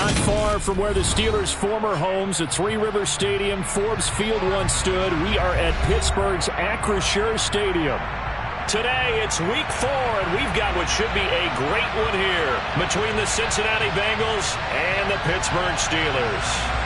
Not far from where the Steelers' former homes at Three Rivers Stadium, Forbes Field once stood, we are at Pittsburgh's Acrisure Stadium. Today, it's Week 4, and we've got what should be a great one here between the Cincinnati Bengals and the Pittsburgh Steelers.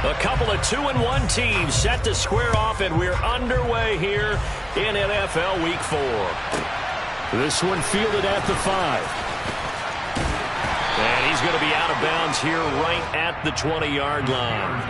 A couple of 2-1 teams set to square off, and we're underway here in NFL Week 4. This one fielded at the 5. And he's going to be out of bounds here right at the 20-yard line.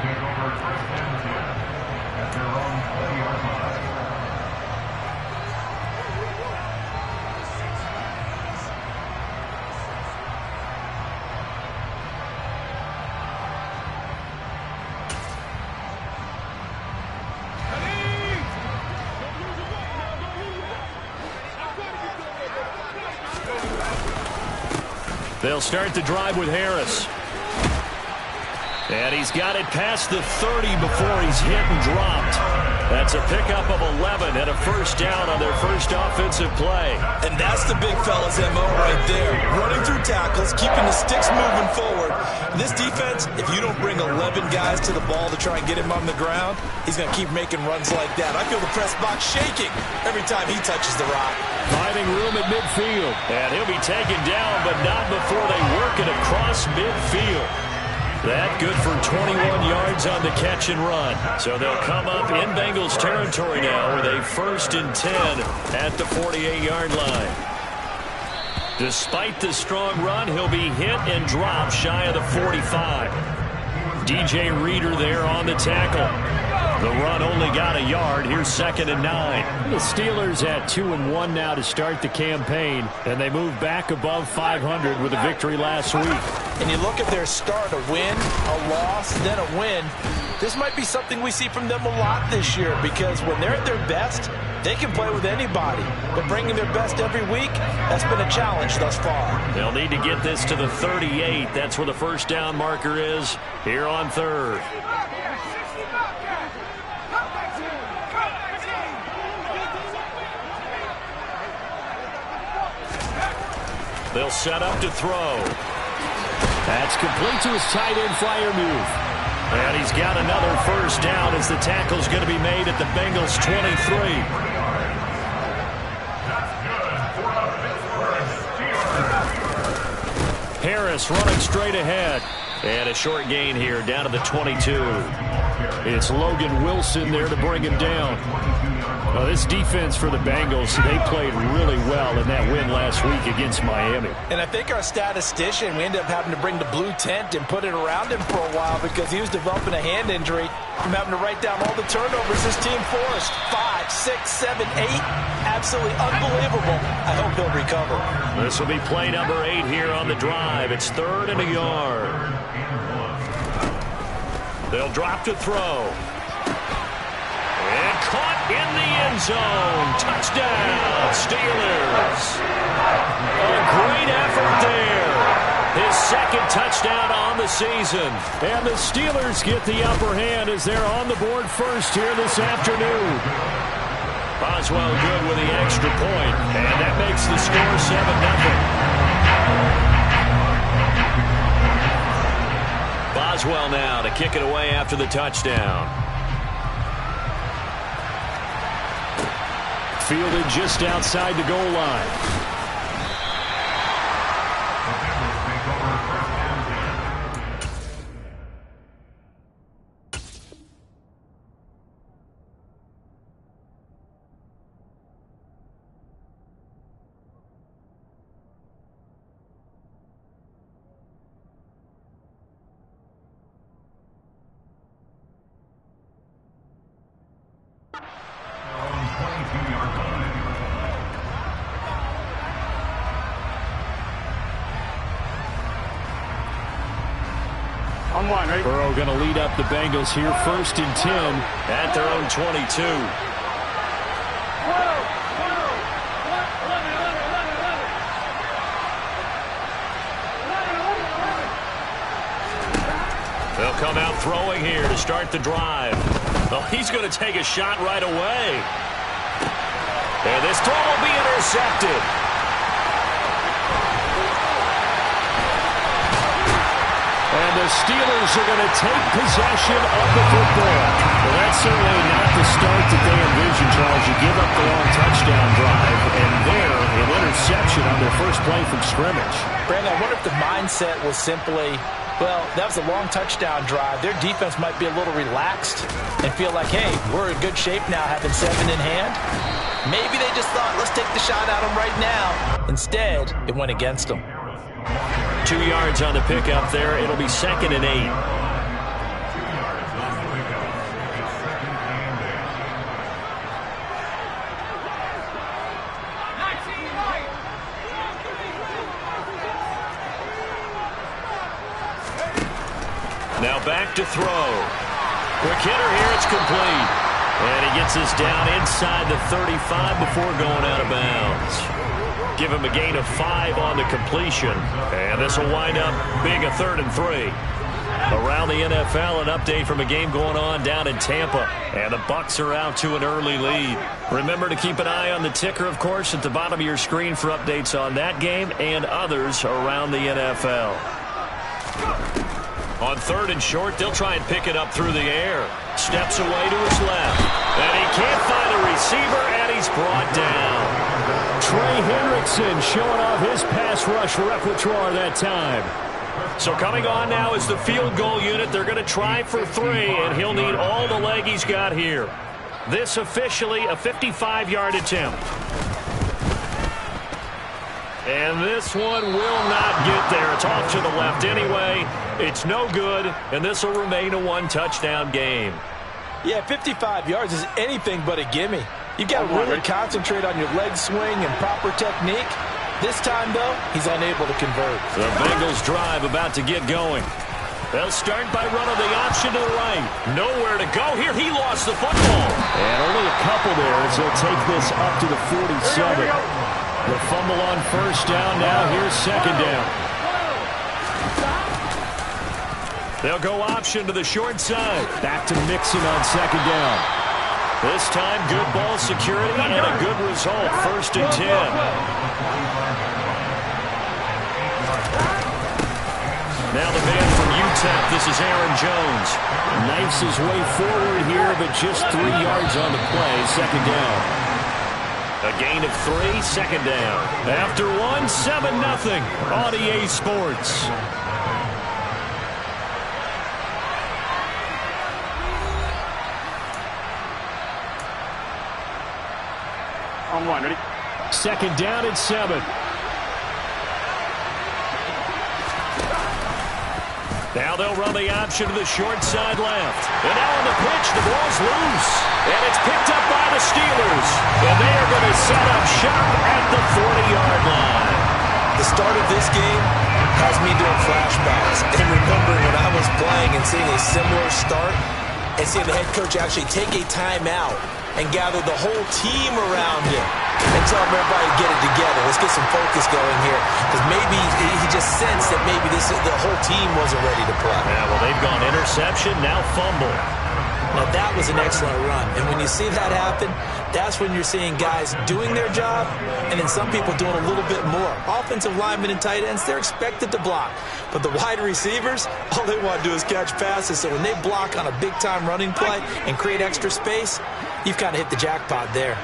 They'll start the drive with Harris. And he's got it past the 30 before he's hit and dropped. That's a pickup of 11 and a first down on their first offensive play. And that's the big fella's MO right there. Running through tackles, keeping the sticks moving forward. This defense, if you don't bring 11 guys to the ball to try and get him on the ground, he's going to keep making runs like that. I feel the press box shaking every time he touches the rock. Finding room at midfield. And he'll be taken down, but not before they work it across midfield. That good for 21 yards on the catch and run. So they'll come up in Bengals territory now with a 1st and 10 at the 48-yard line. Despite the strong run, he'll be hit and dropped shy of the 45. DJ Reader there on the tackle. The run only got a yard. Here's 2nd and 9. The Steelers at 2-1 now to start the campaign, and they move back above 500 with a victory last week. And you look at their start, a win, a loss, then a win. This might be something we see from them a lot this year, because when they're at their best, they can play with anybody. But bringing their best every week, that's been a challenge thus far. They'll need to get this to the 38. That's where the first down marker is here on 3rd. They'll set up to throw. That's complete to his tight end flyer move. And he's got another first down as the tackle's going to be made at the Bengals 23. Harris running straight ahead. And a short gain here down to the 22. It's Logan Wilson there to bring him down. Well, this defense for the Bengals, they played really well in that win last week against Miami. And I think our statistician, we ended up having to bring the blue tent and put it around him for a while because he was developing a hand injury from having to write down all the turnovers his team forced. 5, 6, 7, 8. Absolutely unbelievable. I hope he'll recover. This will be play number 8 here on the drive. It's 3rd and a yard. They'll drop to throw. And caught in the end zone. Touchdown, Steelers. A great effort there. His 2nd touchdown on the season. And the Steelers get the upper hand as they're on the board first here this afternoon. Boswell good with the extra point. And that makes the score 7-0. Boswell now to kick it away after the touchdown. Fielded just outside the goal line. Burrow going to lead up the Bengals here, 1st and 10 at their own 22. throwing here to start the drive. Well, he's going to take a shot right away. And this throw will be intercepted. And the Steelers are going to take possession of the football. Well, that's certainly not the start that they envisioned, Charles. You give up the long touchdown drive, and there, an interception on their first play from scrimmage. Brandon, I wonder if the mindset was simply, well, that was a long touchdown drive. Their defense might be a little relaxed and feel like, hey, we're in good shape now having 7 in hand. Maybe they just thought, let's take the shot at them right now. Instead, it went against them. 2 yards on the pickup there. It'll be 2nd and 8. Now back to throw. Quick hitter here. It's complete. And he gets this down inside the 35 before going out of bounds. Give him a gain of 5 on the completion. And this will wind up being a 3rd and 3. Around the NFL, an update from a game going on down in Tampa. And the Bucs are out to an early lead. Remember to keep an eye on the ticker, of course, at the bottom of your screen for updates on that game and others around the NFL. On 3rd and short, they'll try and pick it up through the air. Steps away to his left. And he can't find a receiver, and he's brought down. Trey Hendrickson showing off his pass rush repertoire that time. So coming on now is the field goal unit. They're going to try for 3, and he'll need all the leg he's got here. This officially a 55-yard attempt. And this one will not get there. It's off to the left anyway. It's no good, and this will remain a 1-touchdown game. Yeah, 55 yards is anything but a gimme. You've got to really concentrate on your leg swing and proper technique. This time, though, he's unable to convert. The Bengals drive about to get going. They'll start by running the option to the right. Nowhere to go here. He lost the football. And only a couple there as they'll take this up to the 47. The fumble on 1st down. Now here's 2nd down. They'll go option to the short side. Back to Mixon on 2nd down. This time, good ball security and a good result. 1st and 10. Now the man from UTEP, this is Aaron Jones. Knifes his way forward here, but just 3 yards on the play. 2nd down. A gain of 3, 2nd down. After 1, 7-0 on EA Sports. On 1, ready? 2nd down and 7. Now they'll run the option to the short side left. And now on the pitch, the ball's loose. And it's picked up by the Steelers. And they are going to set up shop at the 40-yard line. The start of this game has me doing flashbacks and remembering when I was playing and seeing a similar start and seeing the head coach actually take a timeout and gather the whole team around him and tell everybody to get it together. Let's get some focus going here. Because maybe he just sensed that maybe the whole team wasn't ready to play. Yeah, well, they've gone interception, now fumble. Now, that was an excellent run. And when you see that happen, that's when you're seeing guys doing their job and then some people doing a little bit more. Offensive linemen and tight ends, they're expected to block. But the wide receivers, all they want to do is catch passes. So when they block on a big-time running play and create extra space, you've kind of hit the jackpot there.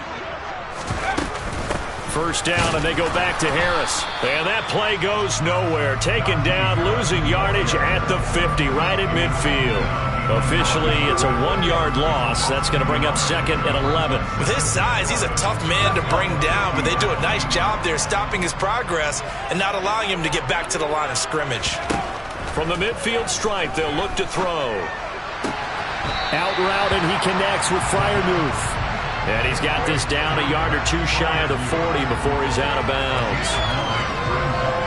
1st down, and they go back to Harris. And that play goes nowhere. Taken down, losing yardage at the 50, right at midfield. Officially, it's a 1-yard loss. That's going to bring up 2nd and 11. With his size, he's a tough man to bring down, but they do a nice job there stopping his progress and not allowing him to get back to the line of scrimmage. From the midfield stripe, they'll look to throw. Out route, and he connects with Freiermuth. And he's got this down a yard or 2 shy of the 40 before he's out of bounds.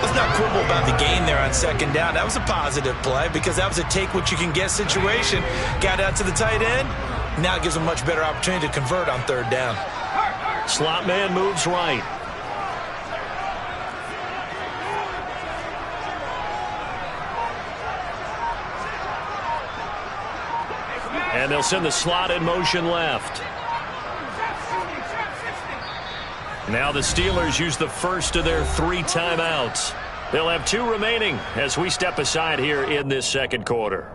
Let's not quibble about the gain there on 2nd down. That was a positive play because that was a take-what-you-can-get situation. Got out to the tight end. Now it gives him a much better opportunity to convert on 3rd down. Slot man moves right. And they'll send the slot in motion left. Now the Steelers use the first of their 3 timeouts. They'll have 2 remaining as we step aside here in this second quarter.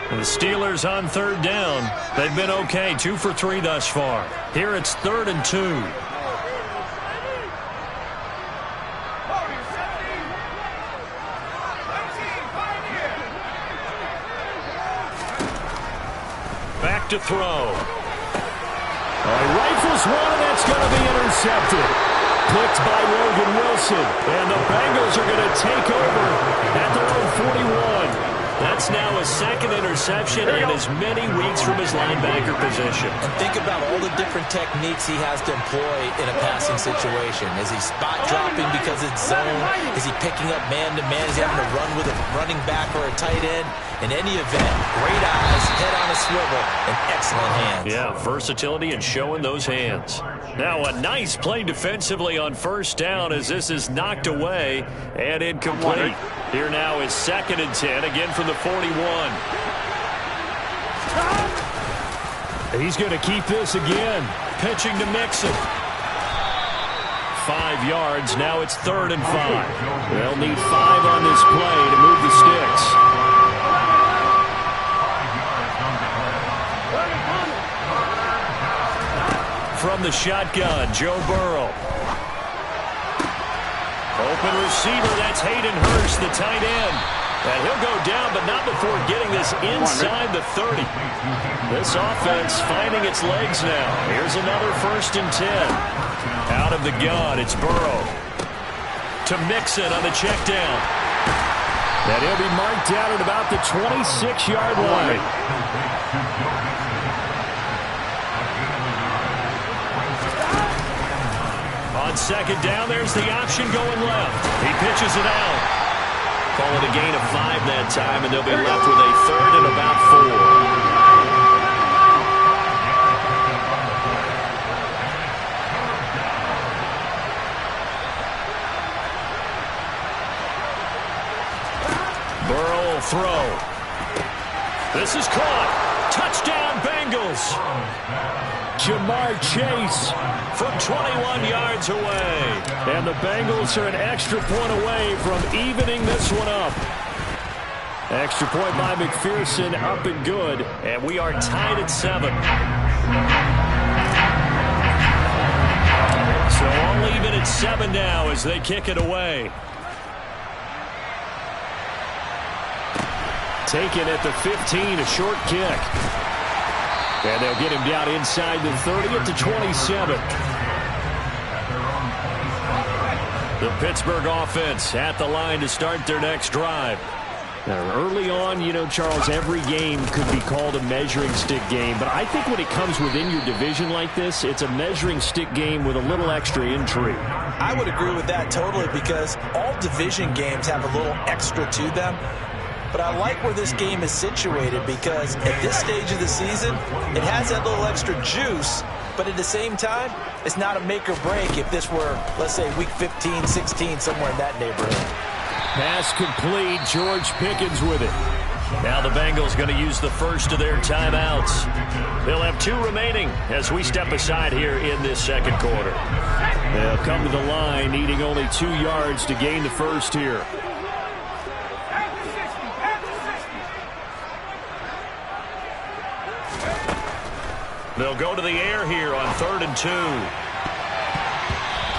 The Steelers on 3rd down. They've been okay, 2 for 3 thus far. Here it's 3rd and 2. Back to throw. Rifles one, and that's going to be intercepted. Picked by Logan Wilson. And the Bengals are going to take over at their own 41. That's now a 2nd interception in as many weeks from his linebacker position. And think about all the different techniques he has to employ in a passing situation. Is he spot dropping because it's zone? Is he picking up man-to-man? Is he having to run with a running back or a tight end? In any event, great eyes, head on a swivel, and excellent hands. Yeah, versatility and showing those hands. Now a nice play defensively on 1st down as this is knocked away and incomplete. Here now is 2nd and 10, again from the 41. He's going to keep this again. Pitching to Mixon. 5 yards, now it's 3rd and 5. They'll need 5 on this play to move the sticks. From the shotgun, Joe Burrow. Open receiver, that's Hayden Hurst, the tight end. And he'll go down, but not before getting this inside the 30. This offense finding its legs now. Here's another 1st and 10. Out of the gun, it's Burrow. To Mixon on the check down. And he'll be marked down at about the 26-yard line. On 2nd down, there's the option going left. He pitches it out. Call it a gain of 5 that time, and they'll be left with a 3rd and about 4. Burrow will throw. This is caught. Touchdown, Bengals. Jamar Chase from 21 yards away. And the Bengals are an extra point away from evening this one up. Extra point by McPherson, up and good. And we are tied at 7. So all even at 7 now as they kick it away. Taken at the 15, a short kick. And they'll get him down inside the 30 at the 27. The Pittsburgh offense at the line to start their next drive. Now, early on, you know, Charles, every game could be called a measuring stick game. But I think when it comes within your division like this, it's a measuring stick game with a little extra intrigue. I would agree with that totally because all division games have a little extra to them. But I like where this game is situated because at this stage of the season, it has that little extra juice, but at the same time, it's not a make or break if this were, let's say, week 15, 16, somewhere in that neighborhood. Pass complete, George Pickens with it. Now the Bengals going to use the first of their timeouts. They'll have 2 remaining as we step aside here in this second quarter. They'll come to the line needing only 2 yards to gain the first here. They'll go to the air here on 3rd and 2.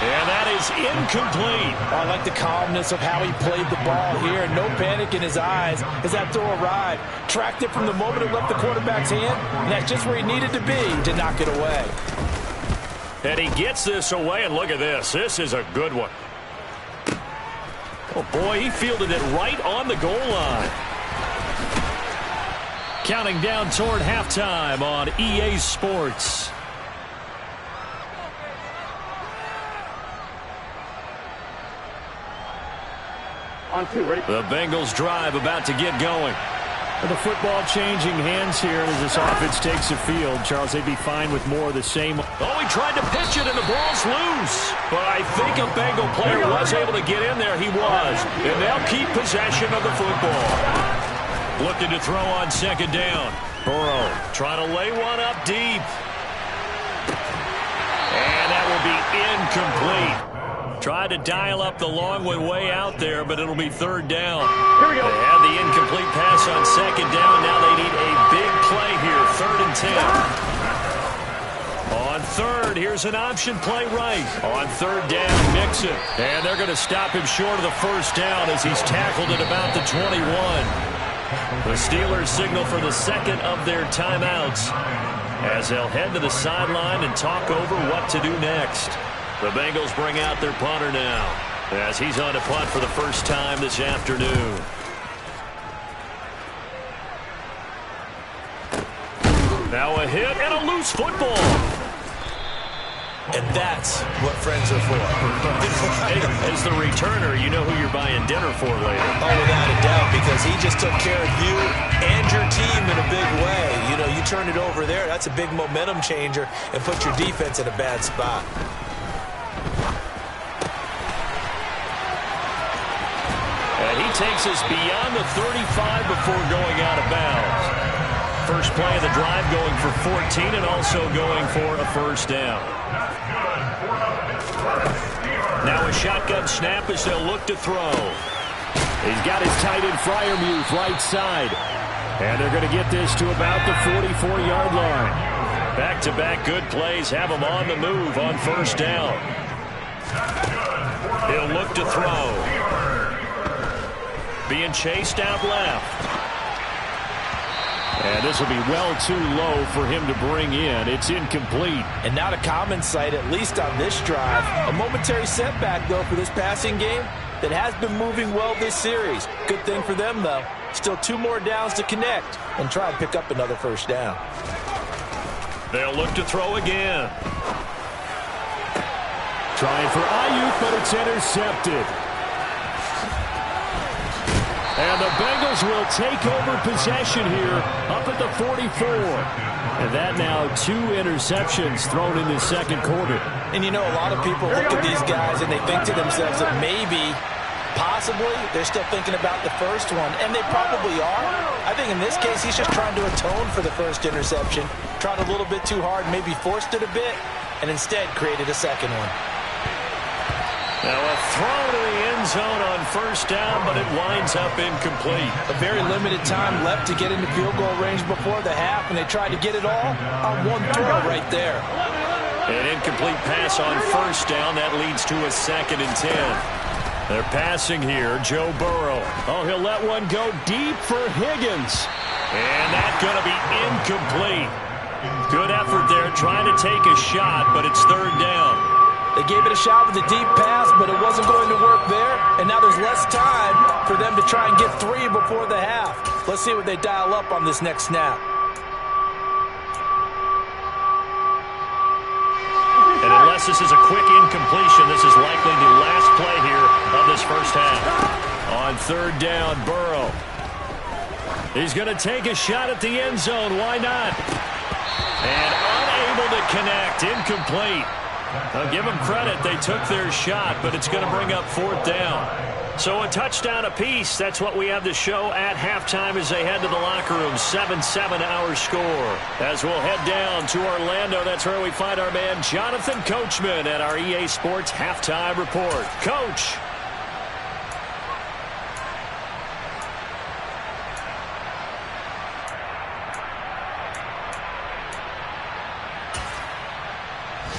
And that is incomplete. I like the calmness of how he played the ball here. No panic in his eyes as that throw arrived. Tracked it from the moment it left the quarterback's hand, and that's just where he needed to be to knock it away. And he gets this away, and look at this. This is a good one. Oh, boy, he fielded it right on the goal line. Counting down toward halftime on EA Sports. On 2, ready? The Bengals drive about to get going. And the football changing hands here as this offense takes the field. Charles, they'd be fine with more of the same. Oh, he tried to pitch it and the ball's loose. But I think a Bengal player was able to get in there. He was. And they'll keep possession of the football. Looking to throw on second down. Burrow trying to lay one up deep. And that will be incomplete. Tried to dial up the long one way out there, but it'll be third down. Here we go. They had the incomplete pass on second down. Now they need a big play here, 3rd and 10. On third, here's an option play right. On third down, Mixon. And they're going to stop him short of the first down as he's tackled at about the 21. The Steelers signal for the second of their timeouts as they'll head to the sideline and talk over what to do next. The Bengals bring out their punter now as he's on to punt for the first time this afternoon. Now a hit and a loose football. And that's what friends are for. As the returner, you know who you're buying dinner for later. Oh, without a doubt, because he just took care of you and your team in a big way. You know, you turn it over there, that's a big momentum changer and put your defense in a bad spot. And he takes us beyond the 35 before going out of bounds. First play of the drive going for 14 and also going for a first down. Now a shotgun snap as they'll look to throw. He's got his tight end Freiermuth right side. And they're going to get this to about the 44-yard line. Back-to-back good plays have him on the move on first down. He'll look to throw. Being chased out left. And this will be well too low for him to bring in. It's incomplete. And not a common sight, at least on this drive. A momentary setback, though, for this passing game that has been moving well this series. Good thing for them, though. Still 2 more downs to connect and try and pick up another first down. They'll look to throw again. Trying for Ayuk, but it's intercepted. And the Bengals will take over possession here up at the 44. And that now 2 interceptions thrown in the second quarter. And you know, a lot of people look at these guys and they think to themselves that maybe, possibly, they're still thinking about the first one. And they probably are. I think in this case, he's just trying to atone for the first interception. Tried a little bit too hard, maybe forced it a bit, and instead created a second one. Now a throw to the end zone on first down, but it winds up incomplete. A very limited time left to get into field goal range before the half, and they tried to get it all on one throw right there. An incomplete pass on first down. That leads to a 2nd and 10. They're passing here. Joe Burrow. Oh, he'll let one go deep for Higgins. And that's going to be incomplete. Good effort there trying to take a shot, but it's 3rd down. They gave it a shot with a deep pass, but it wasn't going to work there. And now there's less time for them to try and get 3 before the half. Let's see what they dial up on this next snap. And unless this is a quick incompletion, this is likely the last play here of this first half. On 3rd down, Burrow. He's going to take a shot at the end zone. Why not? And unable to connect. Incomplete. I'll give them credit. They took their shot, but it's going to bring up 4th down. So a touchdown apiece. That's what we have to show at halftime as they head to the locker room. 7-7 our score. As we'll head down to Orlando, that's where we find our man Jonathan Coachman at our EA Sports Halftime Report. Coach.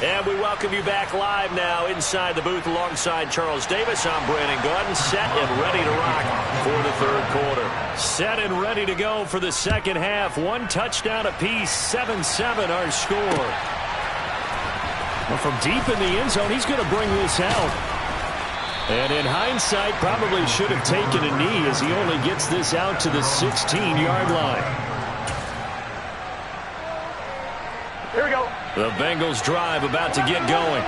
And we welcome you back live now inside the booth alongside Charles Davis. I'm Brandon Gordon, set and ready to rock for the 3rd quarter. Set and ready to go for the second half. 1 touchdown apiece, 7-7 our score. Well, from deep in the end zone, he's going to bring this out. And in hindsight, probably should have taken a knee as he only gets this out to the 16-yard line. Here we go. The Bengals drive about to get going.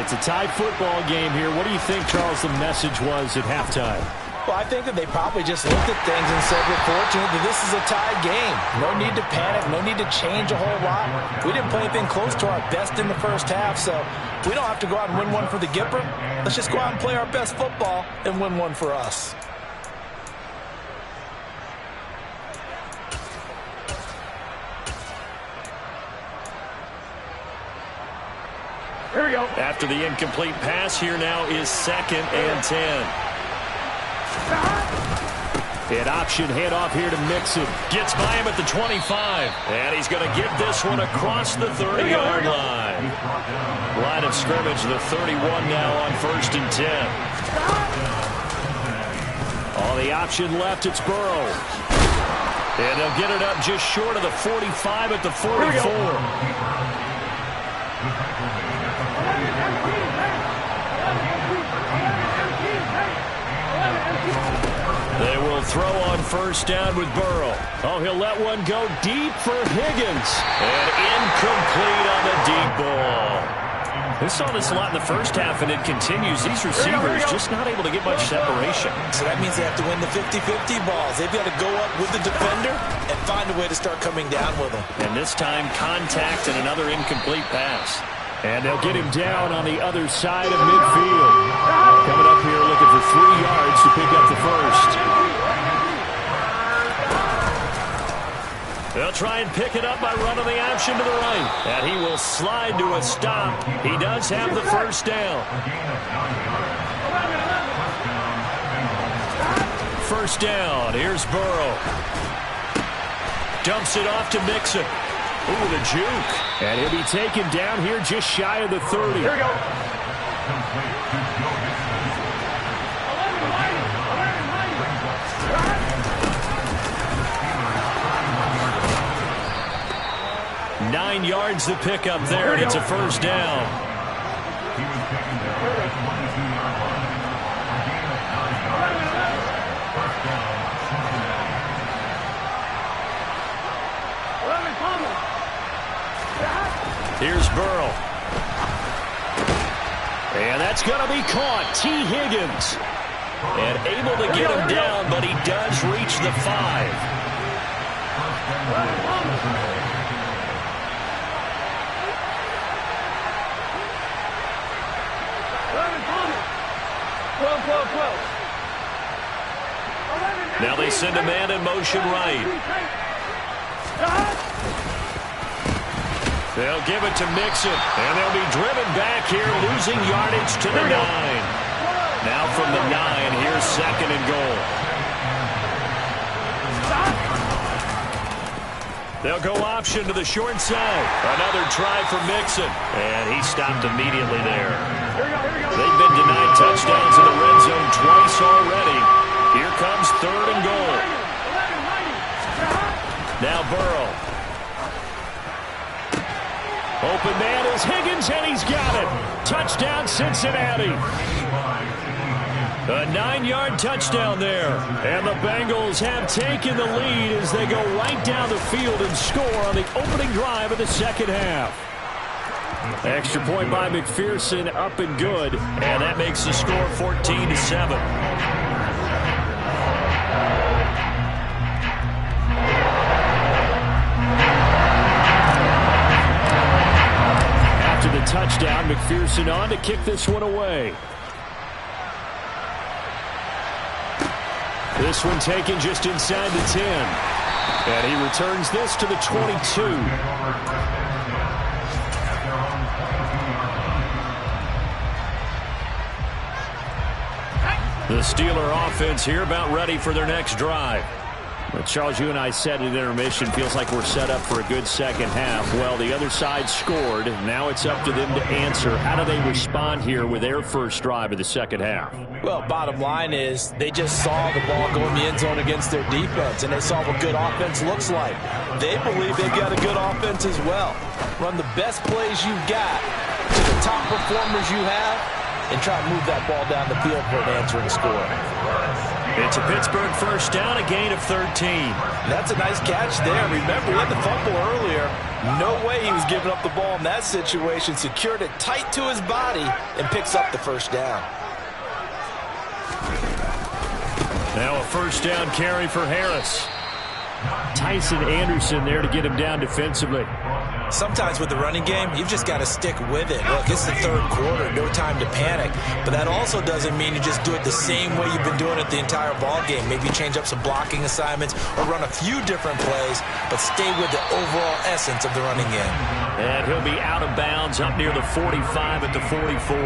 It's a tied football game here. What do you think, Charles, the message was at halftime? Well, I think that they probably just looked at things and said, we're fortunate that this is a tied game. No need to panic. No need to change a whole lot. We didn't play anything close to our best in the first half, so we don't have to go out and win one for the Gipper. Let's just go out and play our best football and win one for us. Here we go. After the incomplete pass, here now is 2nd and 10. An option handoff here to Mixon. Gets by him at the 25. And he's going to get this one across the 30-yard line. Line of scrimmage, the 31 now on 1st and 10. On the option left, it's Burrow. And they'll get it up just short of the 45 at the 44. They will throw on 1st down with Burrow. Oh, he'll let one go deep for Higgins. And incomplete on the deep ball. We saw this a lot in the first half, and it continues. These receivers just not able to get much separation. So that means they have to win the 50-50 balls. They've got to go up with the defender and find a way to start coming down with them. And this time, contact and another incomplete pass. And they'll get him down on the other side of midfield. Coming up here looking for 3 yards to pick up the first. They'll try and pick it up by running the option to the right. And he will slide to a stop. He does have the first down. 1st down. Here's Burrow. Dumps it off to Mixon. Ooh, the juke. And he'll be taken down here just shy of the 30. Here we go. Nine yards to pick up there, and it's a 1st down. Here's Burrow. And that's going to be caught. T. Higgins. And able to get him down, but he does reach the 5. Now they send a man in motion right. They'll give it to Mixon, and they'll be driven back here, losing yardage to the 9. Now from the 9, here's 2nd and goal. They'll go option to the short side. Another try for Mixon, and he stopped immediately there. They've been denied touchdowns in the red zone twice already. Here comes 3rd and goal. Now Burrow. Open man is Higgins, and he's got it. Touchdown, Cincinnati. A 9-yard touchdown there. And the Bengals have taken the lead as they go right down the field and score on the opening drive of the 2nd half. Extra point by McPherson, up and good. And that makes the score 14-7. After the touchdown, McPherson on to kick this one away. This one taken just inside the 10. And he returns this to the 22. The Steeler offense here about ready for their next drive. But Charles, you and I said at intermission, feels like we're set up for a good 2nd half. Well, the other side scored. Now it's up to them to answer. How do they respond here with their first drive of the 2nd half? Well, bottom line is they just saw the ball go in the end zone against their defense, and they saw what good offense looks like. They believe they've got a good offense as well. Run the best plays you've got to the top performers you have, and try to move that ball down the field for an answering score. It's a Pittsburgh 1st down, a gain of 13. That's a nice catch there. Remember, he had the fumble earlier. No way he was giving up the ball in that situation. Secured it tight to his body and picks up the 1st down. Now a 1st down carry for Harris. Tyson Anderson there to get him down defensively. Sometimes with the running game, you've just got to stick with it. Look, it's the 3rd quarter, no time to panic. But that also doesn't mean you just do it the same way you've been doing it the entire ball game. Maybe change up some blocking assignments or run a few different plays, but stay with the overall essence of the running game. And he'll be out of bounds up near the 45 at the 44.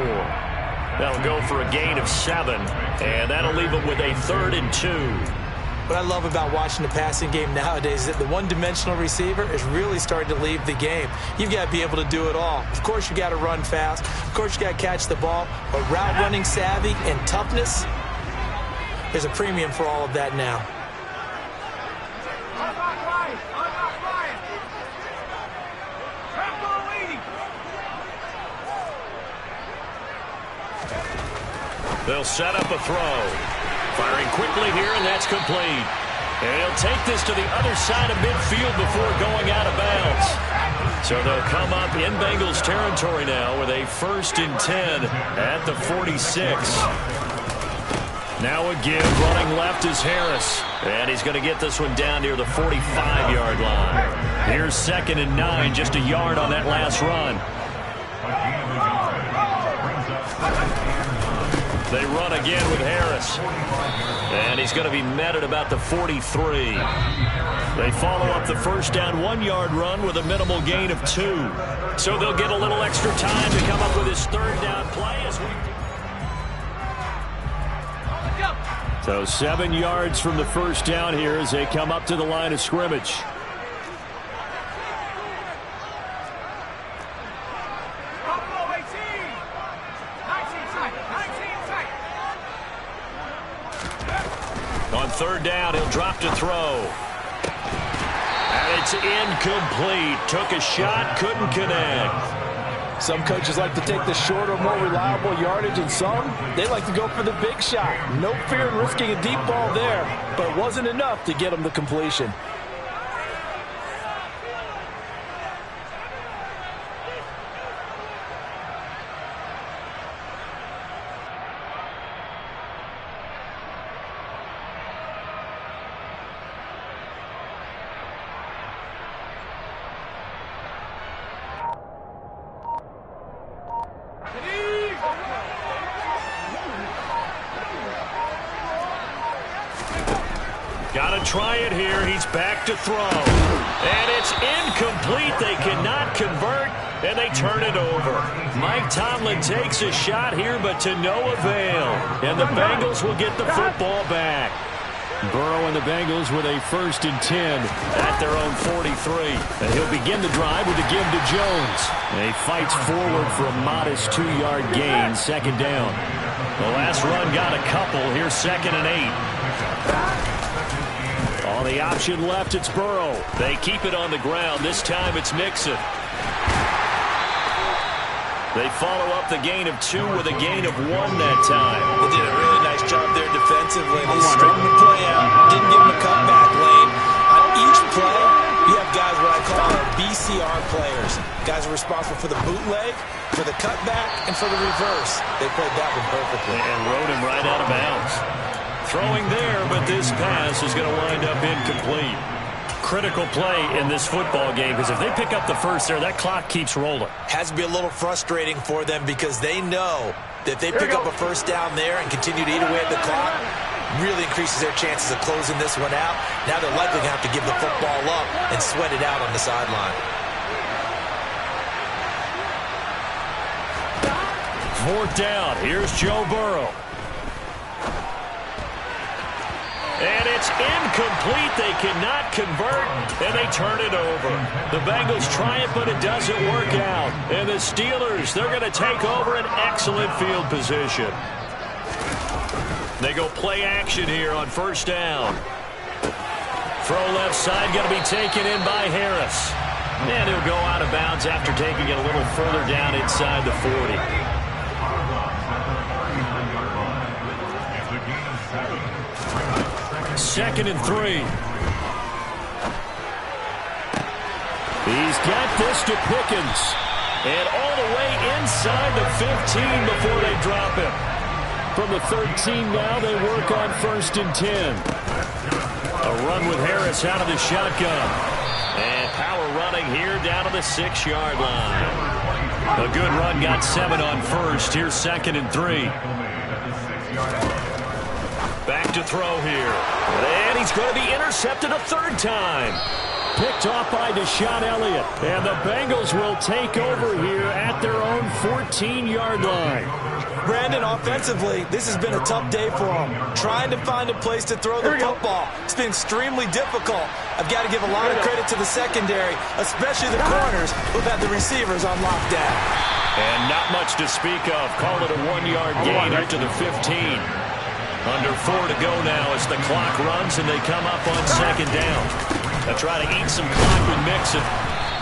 That'll go for a gain of 7, and that'll leave him with a 3rd and 2. What I love about watching the passing game nowadays is that the one-dimensional receiver is really starting to leave the game. You've got to be able to do it all. Of course, you got to run fast. Of course, you got to catch the ball. But route running savvy and toughness, there's a premium for all of that now. They'll set up a throw. Firing quickly here, and that's complete. And he'll take this to the other side of midfield before going out of bounds. So they'll come up in Bengals territory now with a 1st and 10 at the 46. Now again, running left is Harris. And he's going to get this one down near the 45-yard line. Here's 2nd and 9, just a yard on that last run. They run again with Harris. And he's going to be met at about the 43. They follow up the 1st down 1-yard run with a minimal gain of 2. So they'll get a little extra time to come up with his 3rd down play. So 7 yards from the 1st down here as they come up to the line of scrimmage. On 3rd down, he'll drop to throw. And it's incomplete. Took a shot, couldn't connect. Some coaches like to take the shorter, more reliable yardage, and some, they like to go for the big shot. No fear in risking a deep ball there, but it wasn't enough to get them the completion. Got to try it here. He's back to throw. And it's incomplete. They cannot convert, and they turn it over. Mike Tomlin takes a shot here, but to no avail. And the Bengals will get the football back. Burrow and the Bengals with a 1st and 10 at their own 43. And he'll begin the drive with a give to Jones. And he fights forward for a modest 2-yard gain, 2nd down. The last run got a couple. Here's 2nd and 8. On the option left, it's Burrow. They keep it on the ground. This time it's Mixon. They follow up the gain of 2 with a gain of 1 that time. They did a really nice job there defensively. They straightened the play out. Didn't give him a cutback lane. On each play, you have guys what I call our BCR players. Guys are responsible for the bootleg, for the cutback, and for the reverse. They played that one perfectly. And rode him right out of bounds. Throwing there, but this pass is going to wind up incomplete. Critical play in this football game, because if they pick up the 1st there, that clock keeps rolling. Has to be a little frustrating for them because they know that if they pick up a 1st down there and continue to eat away at the clock, really increases their chances of closing this one out. Now they're likely going to have to give the football up and sweat it out on the sideline. 4th down. Here's Joe Burrow. And it's incomplete. They cannot convert, and they turn it over. The Bengals try it, but it doesn't work out. And the Steelers, they're going to take over an excellent field position. They go play action here on 1st down. Throw left side, going to be taken in by Harris. And he'll go out of bounds after taking it a little further down inside the 40. 2nd and 3. He's got this to Pickens. And all the way inside the 15 before they drop him. From the 13 now, they work on 1st and 10. A run with Harris out of the shotgun. And power running here down to the 6-yard line. A good run, got 7 on 1st. Here's 2nd and 3. Back to throw here. And he's going to be intercepted a 3rd time. picked off by Deshaun Elliott. And the Bengals will take over here at their own 14-yard line. Brandon, offensively, this has been a tough day for him. Trying to find a place to throw the football. It's been extremely difficult. I've got to give a lot of credit to the secondary, especially the corners who've had the receivers on lockdown. And not much to speak of. Call it a 1-yard gain up to the 15. Under 4 to go now as the clock runs and they come up on second down. They'll try to eat some clock with Mixon.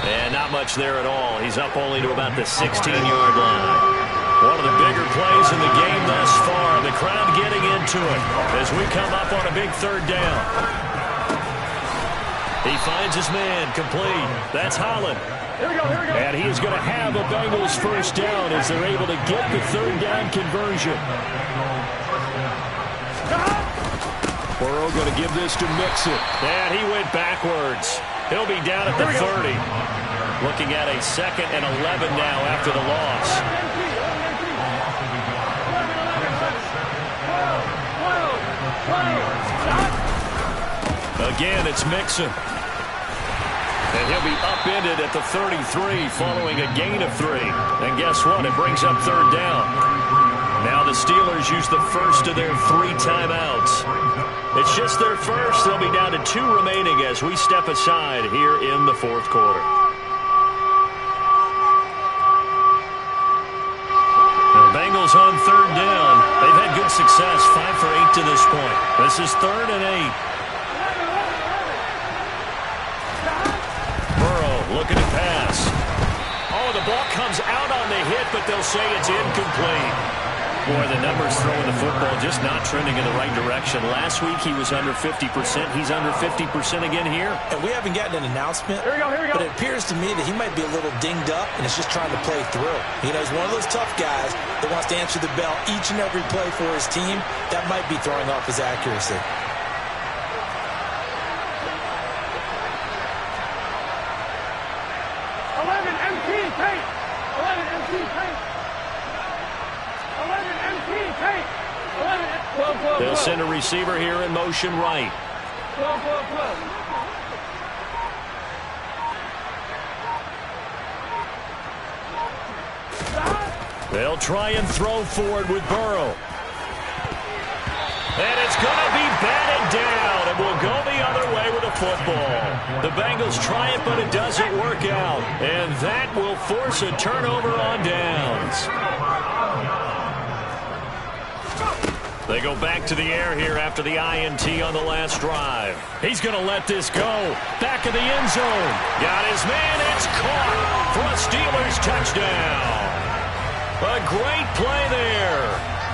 And not much there at all. He's up only to about the 16-yard line. One of the bigger plays in the game thus far. The crowd getting into it as we come up on a big third down. He finds his man complete. That's Holland. Here we go. And he is going to have a Bengals first down as they're able to get the third down conversion. Burrow going to give this to Mixon. And he went backwards. He'll be down at the 30. Looking at a 2nd and 11 now after the loss. Again, it's Mixon. And he'll be upended at the 33 following a gain of 3. And guess what? It brings up third down. Now the Steelers use the first of their 3 timeouts. It's just their first. They'll be down to 2 remaining as we step aside here in the fourth quarter. The Bengals on third down. They've had good success, 5 for 8 to this point. This is 3rd and 8. Looking to pass. Oh, the ball comes out on the hit, but they'll say it's incomplete. Boy, the numbers throwing the football just not trending in the right direction. Last week he was under 50%. He's under 50% again here. And we haven't gotten an announcement, Here we go. but it appears to me that he might be a little dinged up and is just trying to play through. You know, he's one of those tough guys that wants to answer the bell each and every play for his team. That might be throwing off his accuracy. They'll send a receiver here in motion right. They'll try and throw forward with Burrow. And it's going to be batted down, and we'll go the other way with the football. The Bengals try it, but it doesn't work out. And that will force a turnover on downs. They go back to the air here after the INT on the last drive. He's going to let this go. Back of the end zone. Got his man. It's caught for a Steelers touchdown. A great play there.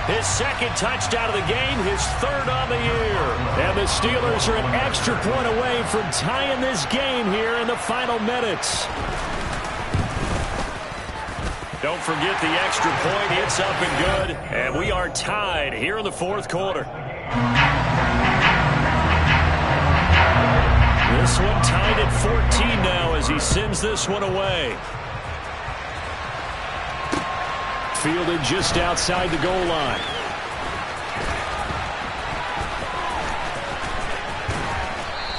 His 2nd touchdown of the game, his 3rd on the year. And the Steelers are an extra point away from tying this game here in the final minutes. Don't forget the extra point. It's up and good. And we are tied here in the fourth quarter. This one tied at 14 now as he sends this one away. Fielded just outside the goal line.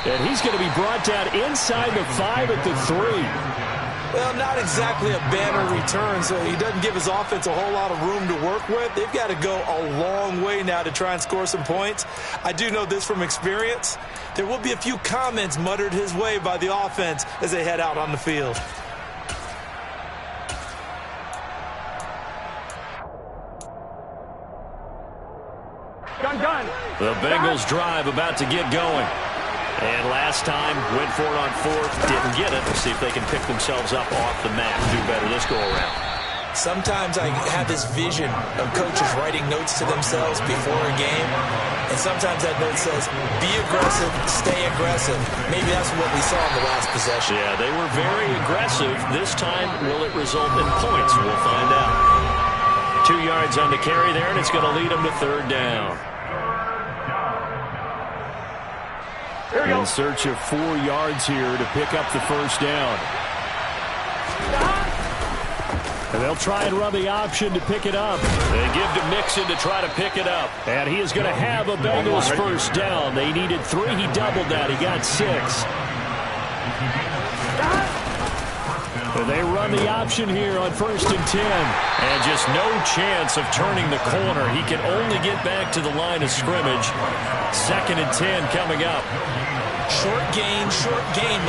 And he's going to be brought down inside the 5 at the 3. Well, not exactly a banner return, so he doesn't give his offense a whole lot of room to work with. They've got to go a long way now to try and score some points. I do know this from experience. There will be a few comments muttered his way by the offense as they head out on the field. Gun. The Bengals drive about to get going. And last time, went for it on 4th, didn't get it. Let's see if they can pick themselves up off the mat and do better this go-around. Sometimes I have this vision of coaches writing notes to themselves before a game, and sometimes that note says, be aggressive, stay aggressive. Maybe that's what we saw in the last possession. Yeah, they were very aggressive. This time, will it result in points? We'll find out. 2 yards on the carry there, and it's going to lead them to third down. In search of 4 yards here to pick up the first down. And they'll try and run the option to pick it up. They give to Mixon to try to pick it up. And he is going to have a Bengals first down. They needed 3. He doubled that. He got 6. They run the option here on 1st and 10. And just no chance of turning the corner. He can only get back to the line of scrimmage. 2nd and 10 coming up. Short gain,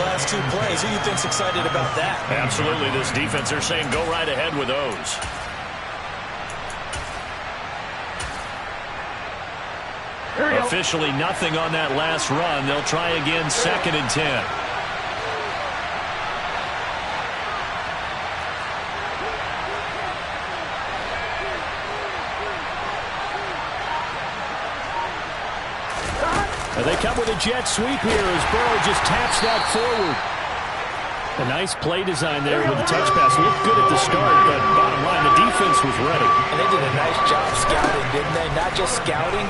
last 2 plays. Who do you think's excited about that? Absolutely, this defense, they're saying go right ahead with those. Officially nothing on that last run. They'll try again, 2nd and 10. And they come with a jet sweep here as Burrow just taps that forward. A nice play design there with the touch pass. Looked good at the start, but bottom line, the defense was ready. And they did a nice job scouting, didn't they? Not just scouting,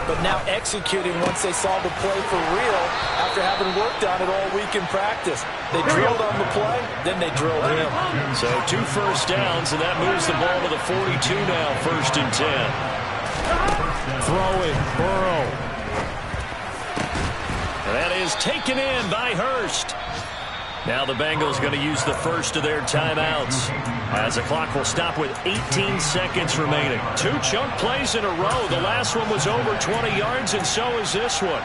but now executing once they saw the play for real after having worked on it all week in practice. They drilled on the play, then they drilled him. So 2 first downs, and that moves the ball to the 42 now, 1st and 10. Throwing, Burrow. That is taken in by Hurst. Now the Bengals going to use the first of their timeouts as the clock will stop with 18 seconds remaining. 2 chunk plays in a row. The last one was over 20 yards, and so is this one.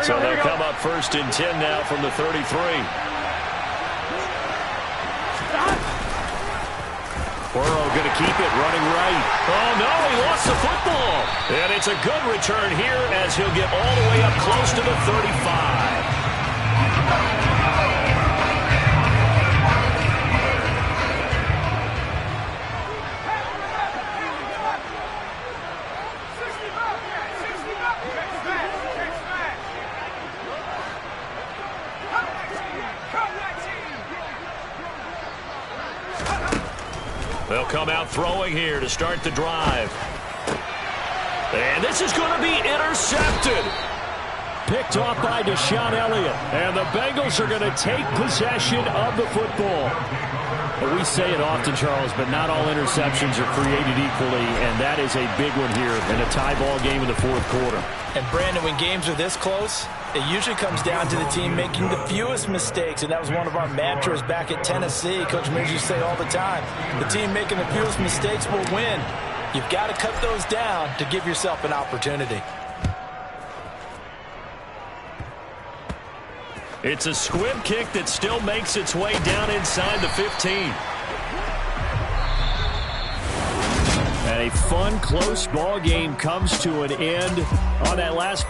So they'll come up 1st and 10 now from the 33. Burrow going to keep it running right. Oh, no, he lost the football. And it's a good return here as he'll get all the way up close to the 35. They'll come out throwing here to start the drive. And this is going to be intercepted. Picked off by Deshaun Elliott. And the Bengals are going to take possession of the football. Well, we say it often, Charles, but not all interceptions are created equally, and that is a big one here in a tie ball game in the 4th quarter. And, Brandon, when games are this close, it usually comes down to the team making the fewest mistakes, and that was one of our mantras back at Tennessee. Coach Mills used to say all the time, the team making the fewest mistakes will win. You've got to cut those down to give yourself an opportunity. It's a squib kick that still makes its way down inside the 15. And a fun, close ball game comes to an end on that last